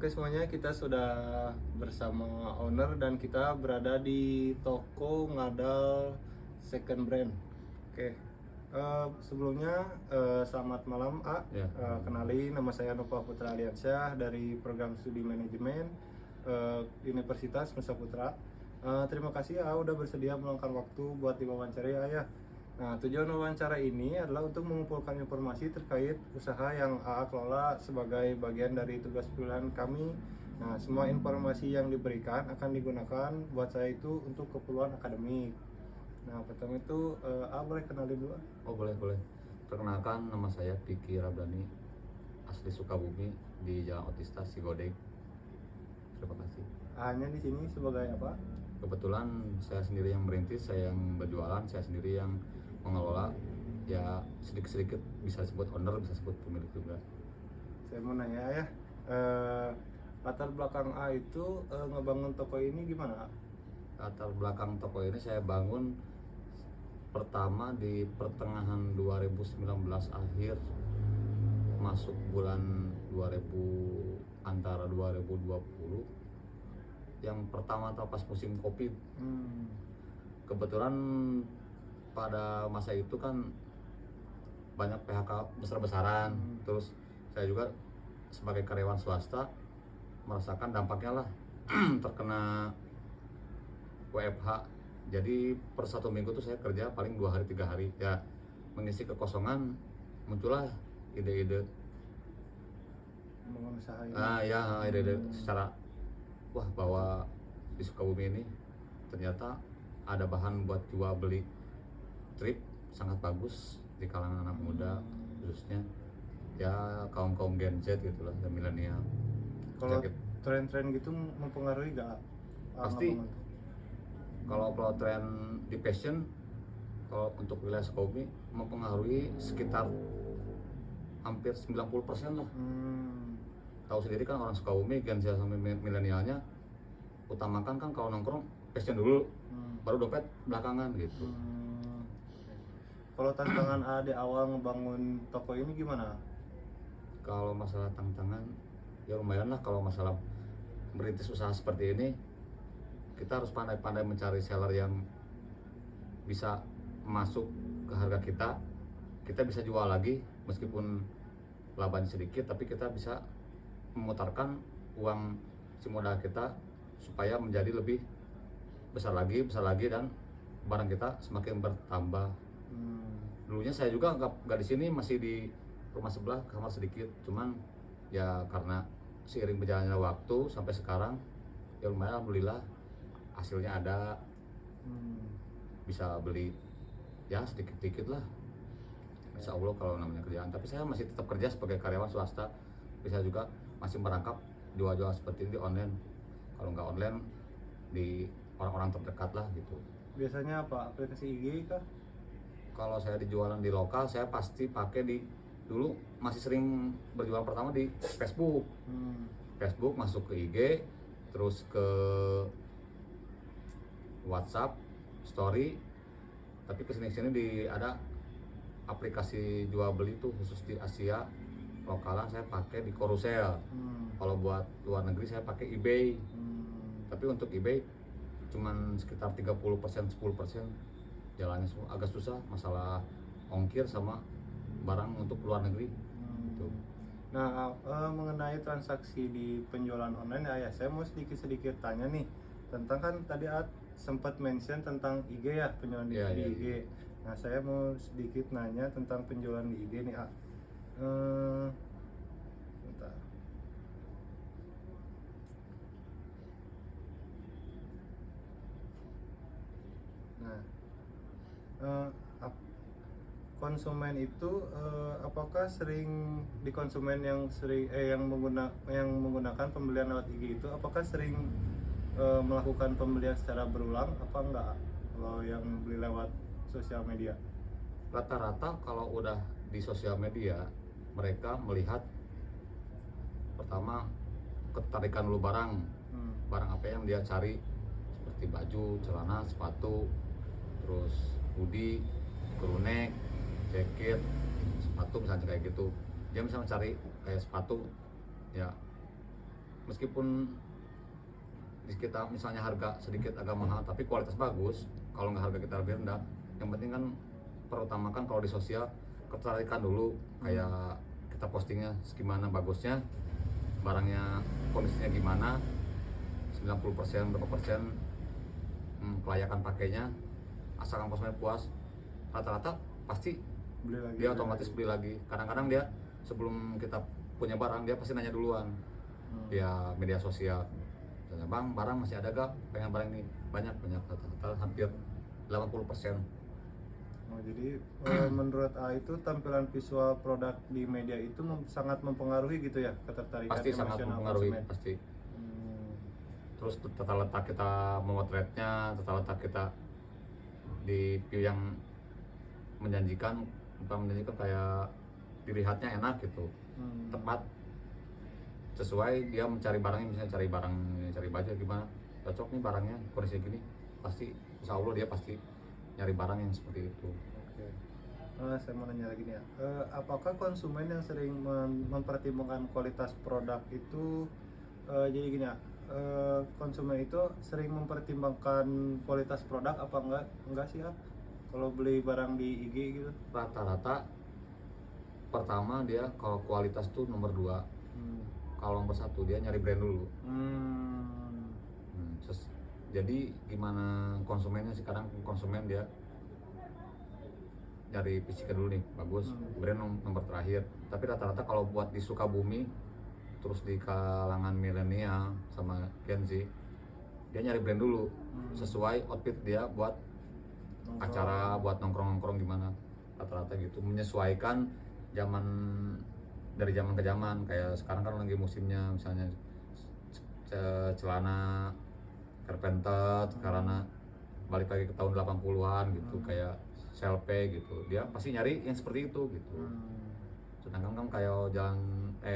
Oke semuanya, kita sudah bersama owner dan kita berada di toko Ngadal Second Brand. Oke, sebelumnya selamat malam A. Ya. Kenali, nama saya Nova Putra Aliansyah dari program studi manajemen Universitas Nusa Putra. Terima kasih A udah bersedia meluangkan waktu buat diwawancara ya. Nah, tujuan wawancara ini adalah untuk mengumpulkan informasi terkait usaha yang AA kelola sebagai bagian dari tugas pilihan kami. Nah, semua informasi yang diberikan akan digunakan buat saya itu untuk keperluan akademik. Nah, pertama itu AA boleh kenalin dulu? Oh boleh. Perkenalkan, nama saya Piki Rabrani, asli Sukabumi, di Jalan Otista Sigodeng. Terima kasih. A-nya di sini sebagai apa? Kebetulan saya sendiri yang merintis, saya yang berjualan, saya sendiri yang mengelola. Ya sedikit-sedikit bisa disebut owner, bisa disebut pemilik juga. Saya mau nanya ya, latar belakang A itu ngebangun toko ini gimana? Latar belakang toko ini saya bangun pertama di pertengahan 2019 akhir, masuk bulan 2000, antara 2020. Yang pertama pas musim Covid. Kebetulan pada masa itu kan banyak PHK besar-besaran. Terus saya juga sebagai karyawan swasta merasakan dampaknya lah terkena WFH. Jadi per satu minggu tuh saya kerja paling 2 hari 3 hari ya, mengisi kekosongan. Muncullah ide-ide Membangun usaha ini. ide-ide secara wah, bahwa di Sukabumi ini ternyata ada bahan buat jual beli trip sangat bagus di kalangan anak muda, khususnya ya kaum Gen Z gitulah, dan milenial. Kalau tren-tren gitu mempengaruhi gak? Pasti. Kalau tren di fashion, kalau untuk wilayah Sukabumi mempengaruhi sekitar hampir 90% lah. Tahu sendiri kan orang Sukabumi, Gen Z sampai milenialnya utamakan kan kalau nongkrong fashion dulu, baru dompet belakangan gitu. Kalau tantangan A di awal ngebangun toko ini gimana? Kalau masalah tantangan ya lumayan lah. Kalau masalah merintis usaha seperti ini, kita harus pandai-pandai mencari seller yang bisa masuk ke harga kita. Kita bisa jual lagi meskipun labanya sedikit, tapi kita bisa memutarkan uang si modal kita supaya menjadi lebih besar lagi dan barang kita semakin bertambah. Dulunya saya juga nggak di sini, masih di rumah sebelah, kamar sedikit. Cuman ya karena seiring berjalannya waktu sampai sekarang ya lumayan, alhamdulillah hasilnya ada. Bisa beli ya sedikit-sedikit lah, insya Allah kalau namanya kerjaan. Tapi saya masih tetap kerja sebagai karyawan swasta. Bisa juga masih merangkap jual-jual seperti ini di online. Kalau nggak online, di orang-orang terdekat lah gitu. Biasanya apa? Aplikasi IG kah? Kalau saya dijualan di lokal, saya pasti pakai dulu masih sering berjualan pertama di Facebook. Facebook, masuk ke IG, terus ke WhatsApp story. Tapi kesini-sini ada aplikasi jual beli tuh khusus di Asia. Lokalan saya pakai di Carousel. Kalau buat luar negeri saya pakai eBay. Tapi untuk eBay cuman sekitar 30%, 10%. Jalannya agak susah, masalah ongkir sama barang untuk luar negeri. Gitu. Nah, mengenai transaksi di penjualan online ya, saya mau sedikit tanya nih tentang, kan tadi sempat mention tentang IG ya, penjualan di IG. Nah, saya mau sedikit nanya tentang penjualan di IG nih, bentar. Nah, konsumen itu apakah sering di konsumen yang menggunakan pembelian lewat IG itu, apakah sering melakukan pembelian secara berulang apa enggak kalau yang beli lewat sosial media? Rata-rata kalau udah di sosial media, mereka melihat pertama ketarikan dulu barang apa yang dia cari, seperti baju, celana, sepatu, terus hoodie, crewneck, jaket, sepatu misalnya kayak gitu. Dia bisa mencari kayak sepatu ya meskipun di kita misalnya harga sedikit agak mahal tapi kualitas bagus, kalau nggak harga kita lebih rendah, yang penting kan perutamakan kalau di sosial ketertarikan dulu, kayak kita postingnya gimana bagusnya, barangnya kondisinya gimana, 90% berapa persen kelayakan pakainya, asalkan konsumen puas, rata-rata pasti Beli lagi. dia otomatis beli lagi. Kadang-kadang dia sebelum kita punya barang dia pasti nanya duluan via media sosial, misalnya bang barang masih ada gak, pengen barang ini, banyak rata-rata hampir 80%. Oh, jadi menurut A itu tampilan visual produk di media itu sangat mempengaruhi gitu ya ketertarikan Pasti sangat emosional mempengaruhi, konsumen. pasti. Hmm. Terus tata letak kita memotretnya, tata letak kita di view yang menjanjikan, bukan menjanjikan, kayak dilihatnya enak gitu, tepat, sesuai dia mencari barangnya, misalnya cari baju gimana, cocok nih barangnya kondisi gini, pasti insya Allah dia pasti nyari barang yang seperti itu. Oke. Saya mau nanya lagi nih ya, apakah konsumen yang sering mempertimbangkan kualitas produk itu, jadi gini ya, konsumen itu sering mempertimbangkan kualitas produk apa enggak sih ya? Kalau beli barang di IG gitu? Rata-rata pertama dia kalau kualitas tuh nomor 2, kalau nomor 1 dia nyari brand dulu. Jadi gimana konsumennya sekarang, konsumen dia dari fisika dulu nih, bagus, brand nomor terakhir. Tapi rata-rata kalau buat di Sukabumi, terus di kalangan milenial sama Gen Z, dia nyari brand dulu, sesuai outfit dia buat acara, buat nongkrong-nongkrong gimana, rata-rata gitu, menyesuaikan zaman, dari zaman ke zaman. Kayak sekarang kan lagi musimnya misalnya celana Carpenter, karena balik lagi ke tahun 80-an gitu, kayak Selpe gitu, dia pasti nyari yang seperti itu gitu. Sedangkan kan kayak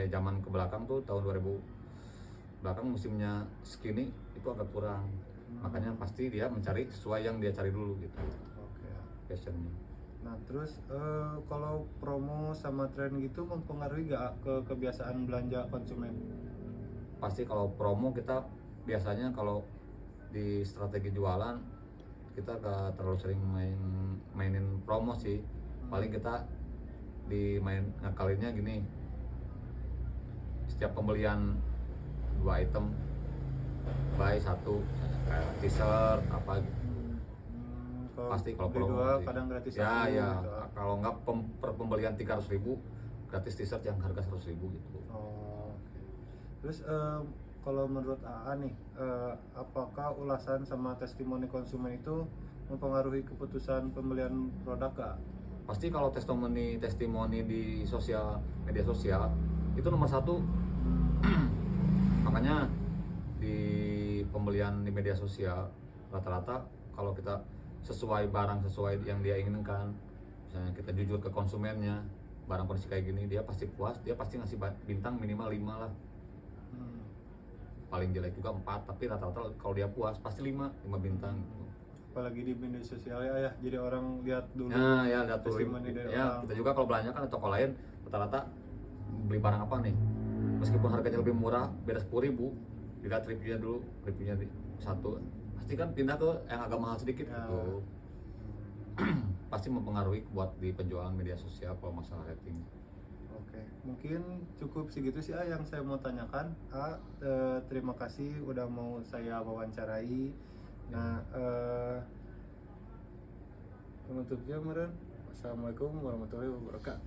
zaman ke belakang tuh, tahun 2000 belakang musimnya skinny itu agak kurang, makanya pasti dia mencari sesuai yang dia cari dulu gitu. Oke. Fashionnya. Nah terus kalau promo sama tren gitu mempengaruhi gak ke kebiasaan belanja konsumen? Pasti kalau promo kita biasanya kalau di strategi jualan kita gak terlalu sering mainin promo sih. Paling kita ngakalinnya gini, setiap pembelian 2 item buy 1, kayak t-shirt apa gitu. Pasti kalau beli promo dua, sih. kadang gratis Ya satu, ya, gitu. kalau nggak per pembelian 300.000 gratis t-shirt yang harga 100.000 gitu. Oh, oke. Terus kalau menurut AA nih, apakah ulasan sama testimoni konsumen itu mempengaruhi keputusan pembelian produk gak? Pasti kalau testimoni di media sosial itu nomor 1. Makanya di pembelian di media sosial rata-rata kalau kita sesuai barang, sesuai yang dia inginkan, misalnya kita jujur ke konsumennya, barang kondisi kayak gini, dia pasti puas, dia pasti ngasih bintang minimal 5 lah. Paling jelek juga 4, tapi rata-rata kalau dia puas pasti 5 bintang gitu. Apalagi di media sosial ya, jadi orang lihat dulu. Nah ya, lihat dulu testimoni dari ya, orang. kita juga kalau belanja kan di toko lain rata-rata beli barang apa nih, meskipun harganya lebih murah, beda 10.000, dilihat reviewnya dulu, reviewnya di 1, pasti kan pindah ke yang agak mahal sedikit Ya. gitu. Pasti mempengaruhi buat di penjualan media sosial kalau masalah rating. Oke, mungkin cukup segitu sih yang saya mau tanyakan. Terima kasih udah mau saya wawancarai. Nah, penutupnya meren. Assalamualaikum warahmatullahi wabarakatuh.